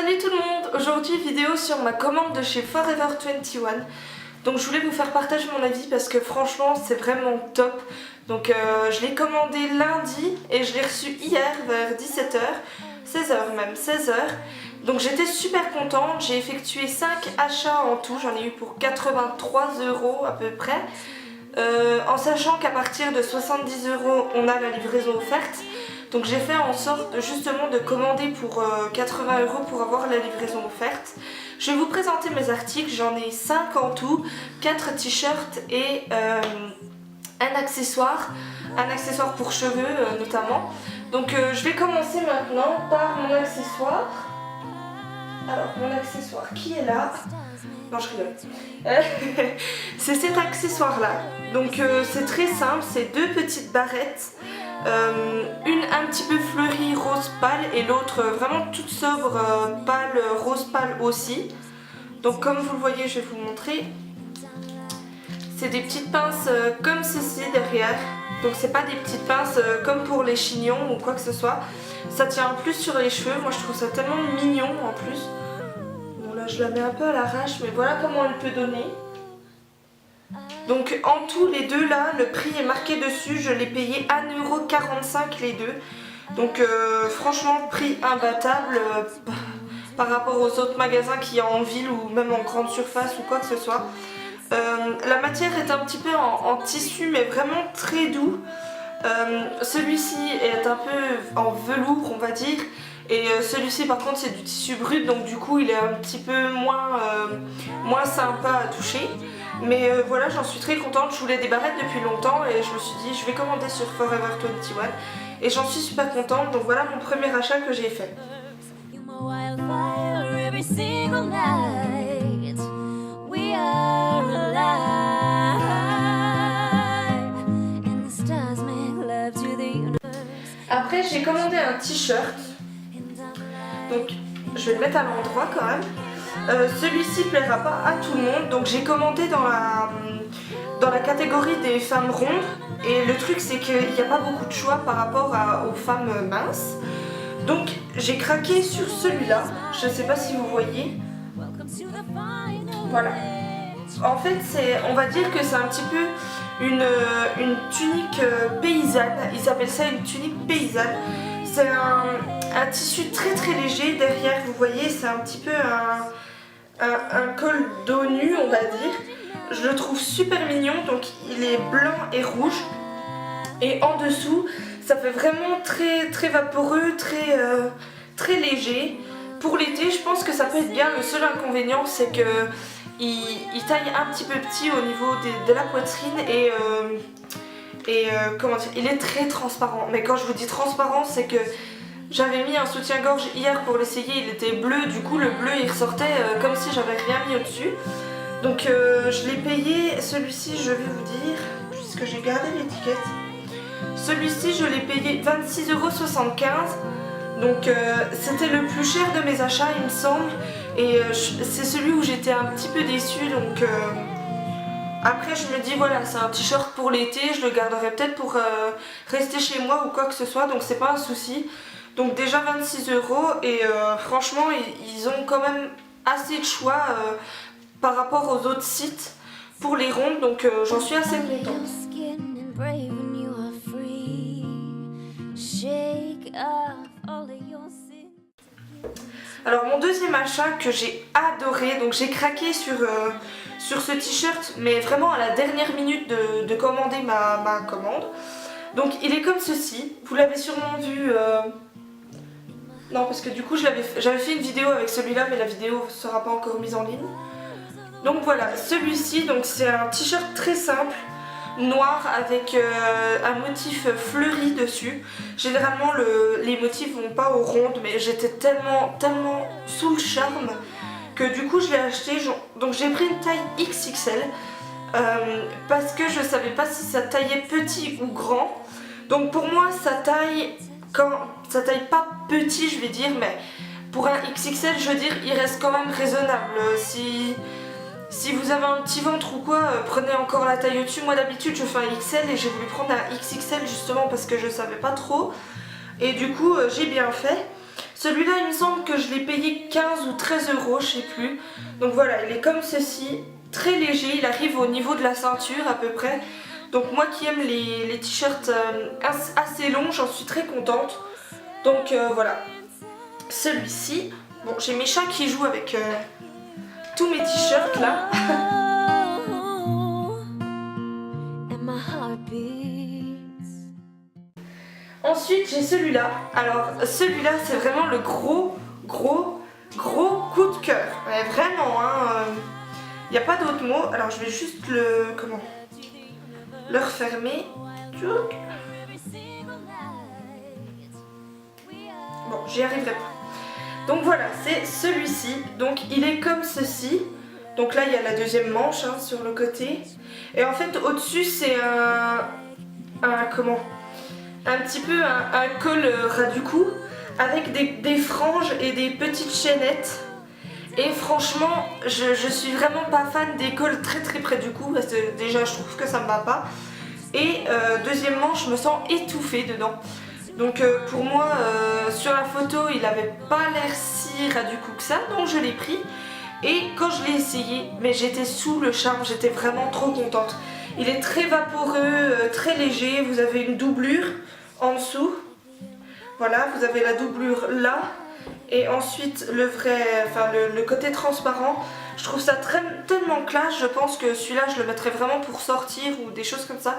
Salut tout le monde, aujourd'hui vidéo sur ma commande de chez Forever 21. Donc je voulais vous faire partager mon avis parce que franchement c'est vraiment top. Donc je l'ai commandé lundi et je l'ai reçu hier vers 17h, 16h même, 16h. Donc j'étais super contente, j'ai effectué 5 achats en tout, j'en ai eu pour 83 € à peu près. En sachant qu'à partir de 70 € on a la livraison offerte. Donc j'ai fait en sorte justement de commander pour 80 € pour avoir la livraison offerte. Je vais vous présenter mes articles, j'en ai 5 en tout, 4 t-shirts et un accessoire pour cheveux notamment. Donc je vais commencer maintenant par mon accessoire. Alors mon accessoire qui est là? Non, je rigole. C'est cet accessoire là. Donc c'est très simple, c'est deux petites barrettes. Une un petit peu fleurie rose pâle et l'autre vraiment toute sobre pâle rose pâle aussi. Donc comme vous le voyez, je vais vous montrer. C'est des petites pinces comme ceci derrière. Donc c'est pas des petites pinces comme pour les chignons ou quoi que ce soit. Ça tient plus sur les cheveux. Moi je trouve ça tellement mignon en plus. Bon là je la mets un peu à l'arrache, mais voilà comment elle peut donner. Donc en tout les deux là, le prix est marqué dessus, je l'ai payé 1,45 € les deux. Donc franchement prix imbattable par rapport aux autres magasins qu'il y a en ville ou même en grande surface ou quoi que ce soit. La matière est un petit peu en tissu mais vraiment très doux. Celui-ci est un peu en velours on va dire. Et celui-ci par contre c'est du tissu brut, donc du coup il est un petit peu moins sympa à toucher. Mais voilà, j'en suis très contente, je voulais des barrettes depuis longtemps et je me suis dit je vais commander sur Forever 21 et j'en suis super contente. Donc voilà mon premier achat que j'ai fait. Après j'ai commandé un t-shirt. Donc je vais le mettre à l'endroit quand même. Celui-ci plaira pas à tout le monde, donc j'ai commandé dans la catégorie des femmes rondes. Et le truc c'est qu'il n'y a pas beaucoup de choix par rapport aux femmes minces. Donc j'ai craqué sur celui-là, je sais pas si vous voyez. Voilà. En fait on va dire que c'est un petit peu une tunique paysanne, il s'appelle ça une tunique paysanne. C'est un tissu très très léger, derrière vous voyez c'est un petit peu un col dos nu on va dire. Je le trouve super mignon, donc il est blanc et rouge. Et en dessous ça fait vraiment très très vaporeux, très léger. Pour l'été je pense que ça peut être bien. Le seul inconvénient c'est que il taille un petit peu petit au niveau de la poitrine et comment dire, il est très transparent. Mais quand je vous dis transparent c'est que j'avais mis un soutien-gorge hier pour l'essayer, il était bleu, du coup le bleu il ressortait comme si j'avais rien mis au-dessus. Donc je l'ai payé, celui-ci je vais vous dire, puisque j'ai gardé l'étiquette. Celui-ci je l'ai payé 26,75 €. Donc c'était le plus cher de mes achats il me semble. Et c'est celui où j'étais un petit peu déçue. Donc après je me dis voilà, c'est un t-shirt pour l'été, je le garderai peut-être pour rester chez moi ou quoi que ce soit, donc c'est pas un souci. Donc déjà 26 € et franchement ils ont quand même assez de choix par rapport aux autres sites pour les rondes, donc j'en suis assez contente. Alors mon deuxième achat que j'ai adoré, donc j'ai craqué sur ce t-shirt mais vraiment à la dernière minute de commander ma commande. Donc il est comme ceci, vous l'avez sûrement vu, non parce que du coup j'avais fait une vidéo avec celui-là mais la vidéo ne sera pas encore mise en ligne. Donc voilà, celui-ci, donc c'est un t-shirt très simple, noir avec un motif fleuri dessus. Généralement les motifs vont pas aux rondes mais j'étais tellement sous le charme que du coup je l'ai acheté. Donc j'ai pris une taille XXL parce que je savais pas si ça taillait petit ou grand. Donc pour moi ça taille pas petit je vais dire, mais pour un XXL je veux dire il reste quand même raisonnable. Si vous avez un petit ventre ou quoi, prenez encore la taille au-dessus. Moi d'habitude je fais un XL et j'ai voulu prendre un XXL justement parce que je savais pas trop. Et du coup j'ai bien fait. Celui-là il me semble que je l'ai payé 15 ou 13 euros, je sais plus. Donc voilà, il est comme ceci, très léger, il arrive au niveau de la ceinture à peu près. Donc moi qui aime les t-shirts assez longs, j'en suis très contente. Donc voilà, celui-ci. Bon, j'ai mes chats qui jouent avec tous mes t-shirts là. Ensuite j'ai celui-là. Alors celui-là c'est vraiment le gros coup de cœur. Ouais, vraiment hein. Il n'y a pas d'autre mot. Alors je vais juste le refermer. Bon, j'y arriverai pas. Donc voilà, c'est celui-ci. Donc il est comme ceci. Donc là il y a la deuxième manche hein, sur le côté. Et en fait au-dessus c'est un petit peu un col ras du cou avec des franges et des petites chaînettes. Et franchement, je suis vraiment pas fan des cols très près du cou parce que déjà je trouve que ça me va pas. Et deuxièmement, je me sens étouffée dedans. Donc pour moi, sur la photo, il avait pas l'air si ras du cou que ça, donc je l'ai pris. Et quand je l'ai essayé, mais j'étais sous le charme, j'étais vraiment trop contente. Il est très vaporeux, très léger, vous avez une doublure en dessous. Voilà, vous avez la doublure là. Et ensuite le côté transparent, je trouve ça tellement classe. Je pense que celui-là je le mettrais vraiment pour sortir ou des choses comme ça.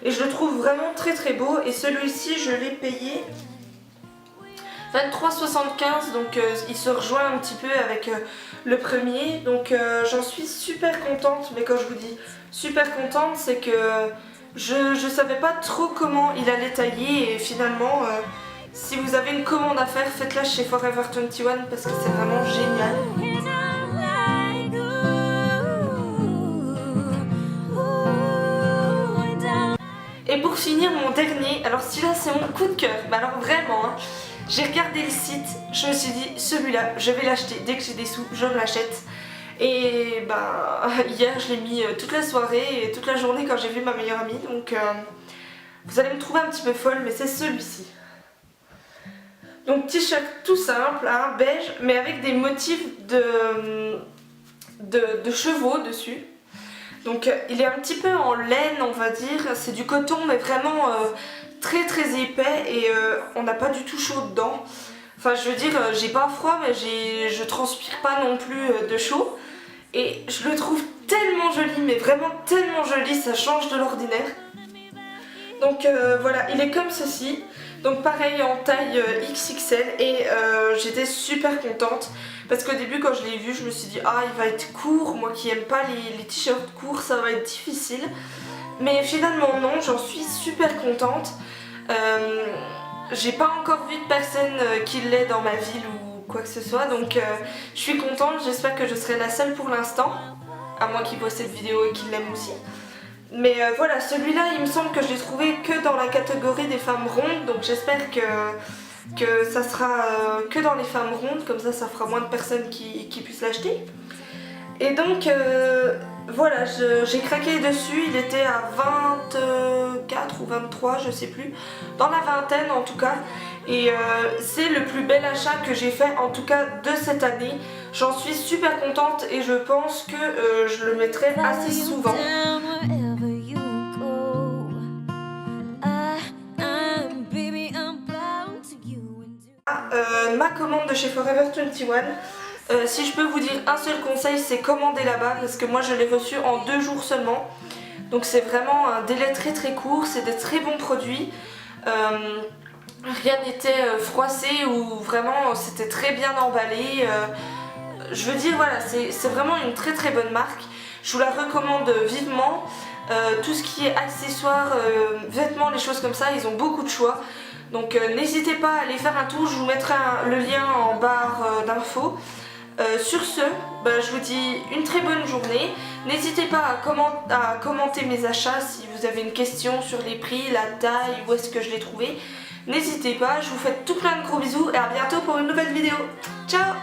Et je le trouve vraiment très beau. Et celui-ci je l'ai payé 23,75, donc il se rejoint un petit peu avec le premier. Donc j'en suis super contente. Mais quand je vous dis super contente, c'est que je savais pas trop comment il allait tailler. Et finalement si vous avez une commande à faire, faites-la chez Forever 21 parce que c'est vraiment génial. Et pour finir, mon dernier, alors celui-là c'est mon coup de cœur, mais alors vraiment, hein, j'ai regardé le site, je me suis dit celui-là, je vais l'acheter, dès que j'ai des sous, je l'achète. Et bah hier je l'ai mis toute la soirée et toute la journée quand j'ai vu ma meilleure amie, donc vous allez me trouver un petit peu folle, mais c'est celui-ci. Donc t-shirt tout simple, hein, beige, mais avec des motifs de chevaux dessus. Donc il est un petit peu en laine on va dire, c'est du coton mais vraiment très épais et on n'a pas du tout chaud dedans. Enfin je veux dire, j'ai pas froid mais je transpire pas non plus de chaud. Et je le trouve tellement joli, mais vraiment tellement joli, ça change de l'ordinaire. Donc voilà, il est comme ceci. Donc pareil en taille XXL et j'étais super contente parce qu'au début quand je l'ai vu je me suis dit ah il va être court, moi qui aime pas les t-shirts courts ça va être difficile. Mais finalement non, j'en suis super contente. J'ai pas encore vu de personne qui l'ait dans ma ville ou quoi que ce soit, donc je suis contente, j'espère que je serai la seule pour l'instant, à moins qu'il voit cette vidéo et qu'il l'aime aussi. Mais voilà, celui-là il me semble que je l'ai trouvé que dans la catégorie des femmes rondes, donc j'espère que ça sera que dans les femmes rondes, comme ça fera moins de personnes qui puissent l'acheter. Et donc voilà, j'ai craqué dessus, il était à 24 ou 23 je sais plus, dans la vingtaine en tout cas. Et c'est le plus bel achat que j'ai fait en tout cas de cette année. J'en suis super contente et je pense que je le mettrai assez souvent. Ma commande de chez Forever 21. Si je peux vous dire un seul conseil, c'est commander là-bas parce que moi je l'ai reçu en 2 jours seulement. Donc c'est vraiment un délai très court, c'est des très bons produits. Rien n'était froissé ou vraiment c'était très bien emballé. Je veux dire voilà, c'est vraiment une très bonne marque. Je vous la recommande vivement. Tout ce qui est accessoires, vêtements, les choses comme ça, ils ont beaucoup de choix. Donc n'hésitez pas à aller faire un tour, je vous mettrai le lien en barre d'infos. Sur ce, je vous dis une très bonne journée. N'hésitez pas à commenter mes achats si vous avez une question sur les prix, la taille, où est-ce que je l'ai trouvé. N'hésitez pas, je vous fais tout plein de gros bisous et à bientôt pour une nouvelle vidéo. Ciao!